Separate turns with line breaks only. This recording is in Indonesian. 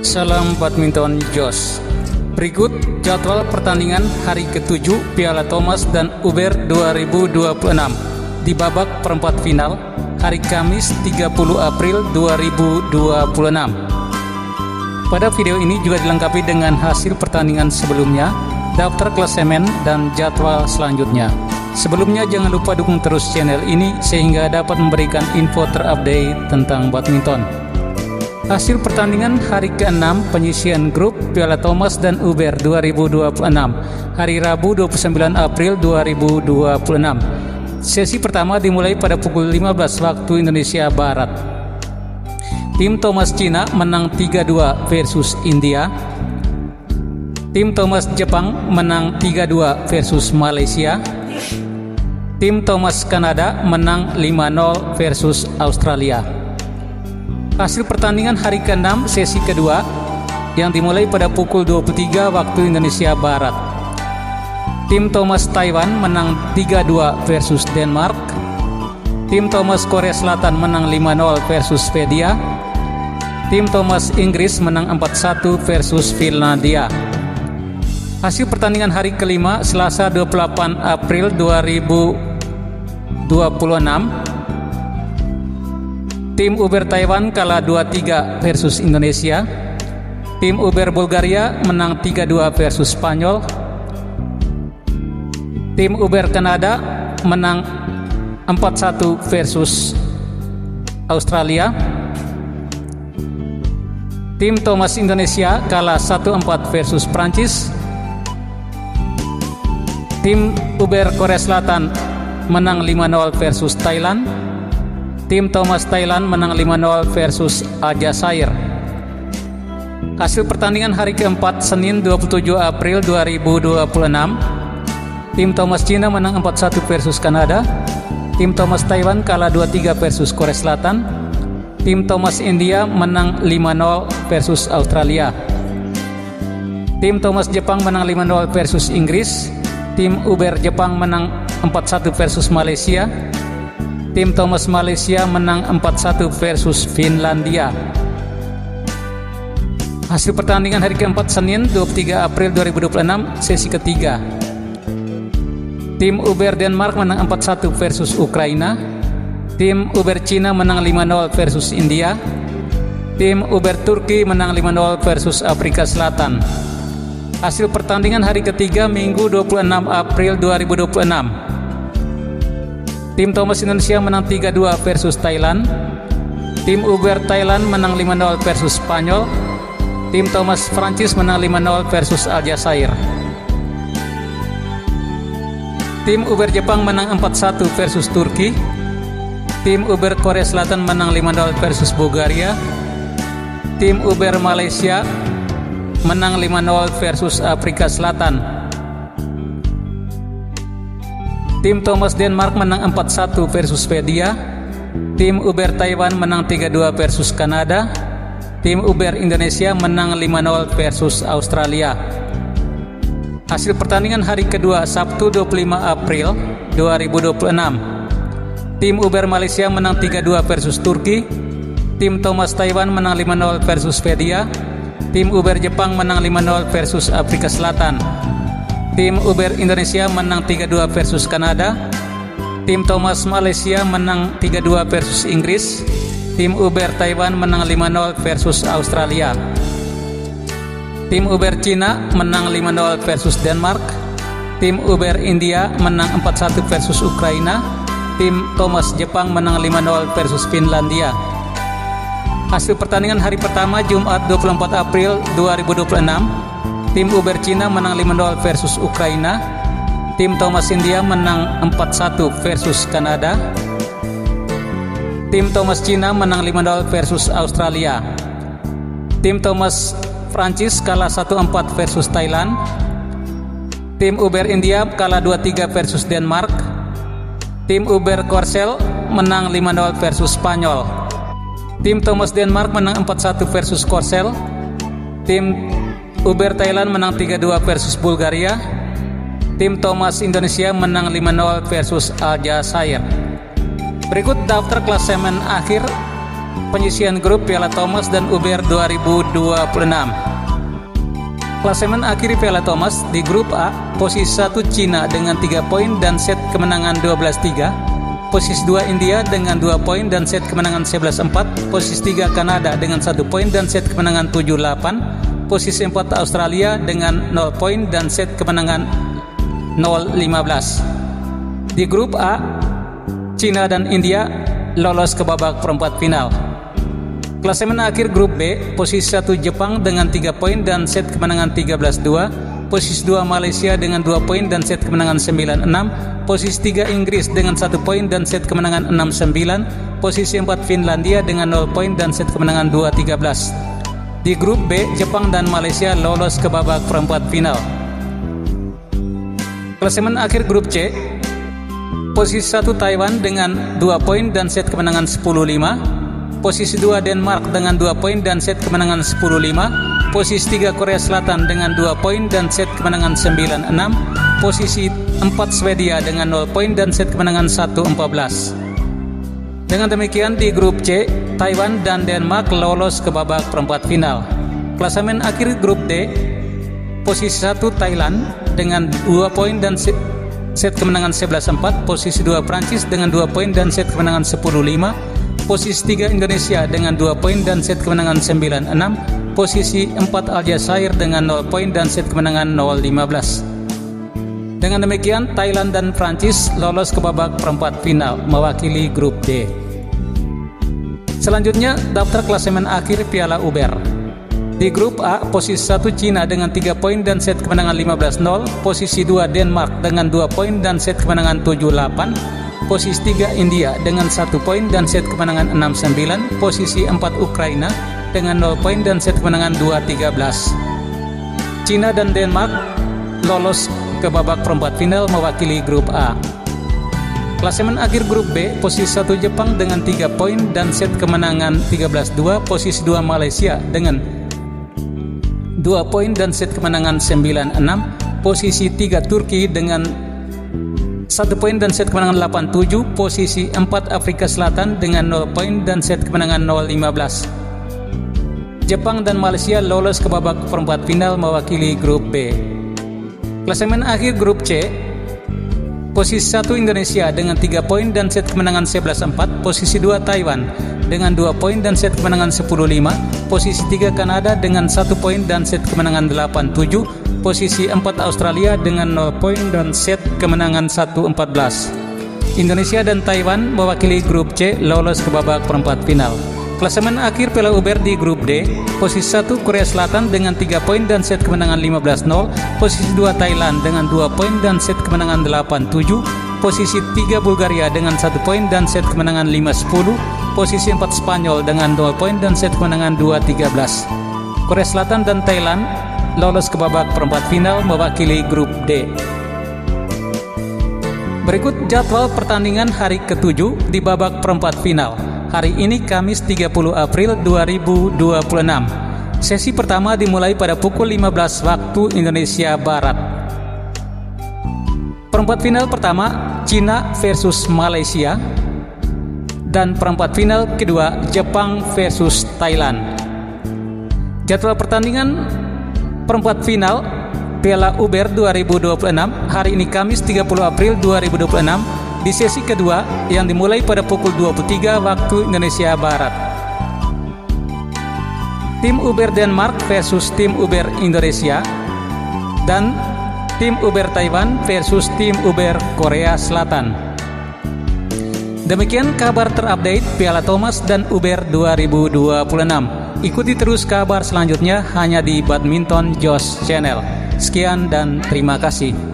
Salam badminton Jos. Berikut jadwal pertandingan hari ke-7 Piala Thomas dan Uber 2026 di babak perempat final hari Kamis 30 April 2026. Pada video ini juga dilengkapi dengan hasil pertandingan sebelumnya, daftar klasemen, dan jadwal selanjutnya. Sebelumnya jangan lupa dukung terus channel ini sehingga dapat memberikan info terupdate tentang badminton. Hasil pertandingan hari ke-6 penyisian grup Piala Thomas dan Uber 2026 hari Rabu 29 April 2026. Sesi pertama dimulai pada pukul 15 waktu Indonesia Barat. Tim Thomas Cina menang 3-2 versus India. Tim Thomas Jepang menang 3-2 versus Malaysia. Tim Thomas Kanada menang 5-0 versus Australia. Hasil pertandingan hari ke-6 sesi kedua yang dimulai pada pukul 23 waktu Indonesia Barat. Tim Thomas Taiwan menang 3-2 versus Denmark. Tim Thomas Korea Selatan menang 5-0 versus Swedia. Tim Thomas Inggris menang 4-1 versus Finlandia. Hasil pertandingan hari kelima Selasa 28 April 2026. Tim Uber Taiwan kalah 2-3 versus Indonesia. Tim Uber Bulgaria menang 3-2 versus Spanyol. Tim Uber Kanada menang 4-1 versus Australia. Tim Thomas Indonesia kalah 1-4 versus Prancis. Tim Uber Korea Selatan menang 5-0 versus Thailand. Tim Thomas Thailand menang 5-0 versus Aljazair. Hasil pertandingan hari keempat Senin 27 April 2026. Tim Thomas Cina menang 4-1 versus Kanada. Tim Thomas Taiwan kalah 2-3 versus Korea Selatan. Tim Thomas India menang 5-0 versus Australia. Tim Thomas Jepang menang 5-0 versus Inggris. Tim Uber Jepang menang 4-1 versus Malaysia. Tim Thomas Malaysia menang 4-1 versus Finlandia. Hasil pertandingan hari keempat Senin 23 April 2026 sesi ketiga. Tim Uber Denmark menang 4-1 versus Ukraina. Tim Uber Cina menang 5-0 versus India. Tim Uber Turki menang 5-0 versus Afrika Selatan. Hasil pertandingan hari ketiga Minggu 26 April 2026. Tim Thomas Indonesia menang 3-2 versus Thailand. Tim Uber Thailand menang 5-0 versus Spanyol. Tim Thomas Prancis menang 5-0 versus Aljazair. Tim Uber Jepang menang 4-1 versus Turki. Tim Uber Korea Selatan menang 5-0 versus Bulgaria. Tim Uber Malaysia menang 5-0 versus Afrika Selatan. Tim Thomas Denmark menang 4-1 versus Swedia. Tim Uber Taiwan menang 3-2 versus Kanada. Tim Uber Indonesia menang 5-0 versus Australia. Hasil pertandingan hari kedua Sabtu 25 April 2026. Tim Uber Malaysia menang 3-2 versus Turki. Tim Thomas Taiwan menang 5-0 versus Swedia. Tim Uber Jepang menang 5-0 versus Afrika Selatan. Tim Uber Indonesia menang 3-2 versus Kanada. Tim Thomas Malaysia menang 3-2 versus Inggris. Tim Uber Taiwan menang 5-0 versus Australia. Tim Uber Cina menang 5-0 versus Denmark. Tim Uber India menang 4-1 versus Ukraina. Tim Thomas Jepang menang 5-0 versus Finlandia. Hasil pertandingan hari pertama Jumat 24 April 2026. Tim Uber Cina menang 5-0 versus Ukraina. Tim Thomas India menang 4-1 versus Kanada. Tim Thomas Cina menang 5-0 versus Australia. Tim Thomas Prancis kalah 1-4 versus Thailand. Tim Uber India kalah 2-3 versus Denmark. Tim Uber Korsel menang 5-0 versus Spanyol. Tim Thomas Denmark menang 4-1 versus Korsel. Tim Uber Thailand menang 3-2 versus Bulgaria. Tim Thomas Indonesia menang 5-0 versus Aljazair. Berikut daftar klasemen akhir Penyisihan grup Piala Thomas dan Uber 2026. Klasemen akhir Piala Thomas di grup A, posisi 1 Cina dengan 3 poin dan set kemenangan 12-3. Posisi 2 India dengan 2 poin dan set kemenangan 11-4. Posisi 3 Kanada dengan 1 poin dan set kemenangan 7-8. Posisi 4 Australia dengan 0 poin dan set kemenangan 0-15. Di grup A, Cina dan India lolos ke babak perempat final. Klasemen akhir grup B, posisi 1 Jepang dengan 3 poin dan set kemenangan 13-2. Posisi 2 Malaysia dengan 2 poin dan set kemenangan 9-6. Posisi 3 Inggris dengan 1 poin dan set kemenangan 6-9. Posisi 4 Finlandia dengan 0 poin dan set kemenangan 2-13. Di grup B, Jepang dan Malaysia lolos ke babak perempat final. Klasemen akhir grup C, posisi 1 Taiwan dengan 2 poin dan set kemenangan 10-5. Posisi 2 Denmark dengan 2 poin dan set kemenangan 10-5. Posisi 3 Korea Selatan dengan 2 poin dan set kemenangan 9-6. Posisi 4 Swedia dengan 0 poin dan set kemenangan 1-14. Dengan demikian di grup C, Taiwan dan Denmark lolos ke babak perempat final. Klasemen akhir grup D, posisi 1 Thailand dengan 2 poin dan set kemenangan 11-4. Posisi 2 Prancis dengan 2 poin dan set kemenangan 10-5. Posisi 3 Indonesia dengan 2 poin dan set kemenangan 9-6. Posisi 4 Aljazair dengan 0 poin dan set kemenangan 0-15. Dengan demikian Thailand dan Prancis lolos ke babak perempat final mewakili grup D. Selanjutnya daftar klasemen akhir Piala Uber. Di grup A, posisi 1 Cina dengan 3 poin dan set kemenangan 15-0. Posisi 2 Denmark dengan 2 poin dan set kemenangan 7-8. Posisi 3 India dengan 1 poin dan set kemenangan 6-9. Posisi 4 Ukraina dengan 0 poin dan set kemenangan 2-13. Cina dan Denmark lolos ke babak perempat final mewakili grup A. Klasemen akhir grup B, posisi 1 Jepang dengan 3 poin dan set kemenangan 13-2. Posisi 2 Malaysia dengan 2 poin dan set kemenangan 9-6. Posisi 3 Turki dengan 1 poin dan set kemenangan 8-7. Posisi 4 Afrika Selatan dengan 0 poin dan set kemenangan 0-15. Jepang dan Malaysia lolos ke babak perempat final mewakili grup B. Klasemen akhir grup C, posisi 1 Indonesia dengan 3 poin dan set kemenangan 11-4. Posisi 2 Taiwan dengan 2 poin dan set kemenangan 10-5. Posisi 3 Kanada dengan 1 poin dan set kemenangan 8-7. Posisi 4 Australia dengan 0 poin dan set kemenangan 1-14. Indonesia dan Taiwan mewakili grup C lolos ke babak perempat final. Klasemen akhir Piala Uber di grup D, posisi 1 Korea Selatan dengan 3 poin dan set kemenangan 15-0. Posisi 2 Thailand dengan 2 poin dan set kemenangan 8-7. Posisi 3 Bulgaria dengan 1 poin dan set kemenangan 5-10. Posisi 4 Spanyol dengan 0 poin dan set kemenangan 2-13. Korea Selatan dan Thailand lolos ke babak perempat final mewakili grup D. Berikut jadwal pertandingan hari ke-7 di babak perempat final. Hari ini Kamis 30 April 2026. Sesi pertama dimulai pada pukul 15 waktu Indonesia Barat. Perempat final pertama Cina versus Malaysia dan perempat final kedua Jepang versus Thailand. Jadwal pertandingan perempat final Piala Uber 2026 hari ini Kamis 30 April 2026 di sesi kedua yang dimulai pada pukul 23 waktu Indonesia Barat. Tim Uber Denmark versus tim Uber Indonesia dan tim Uber Taiwan versus tim Uber Korea Selatan. Demikian kabar terupdate Piala Thomas dan Uber 2026. Ikuti terus kabar selanjutnya hanya di Badminton Josh Channel. Sekian dan terima kasih.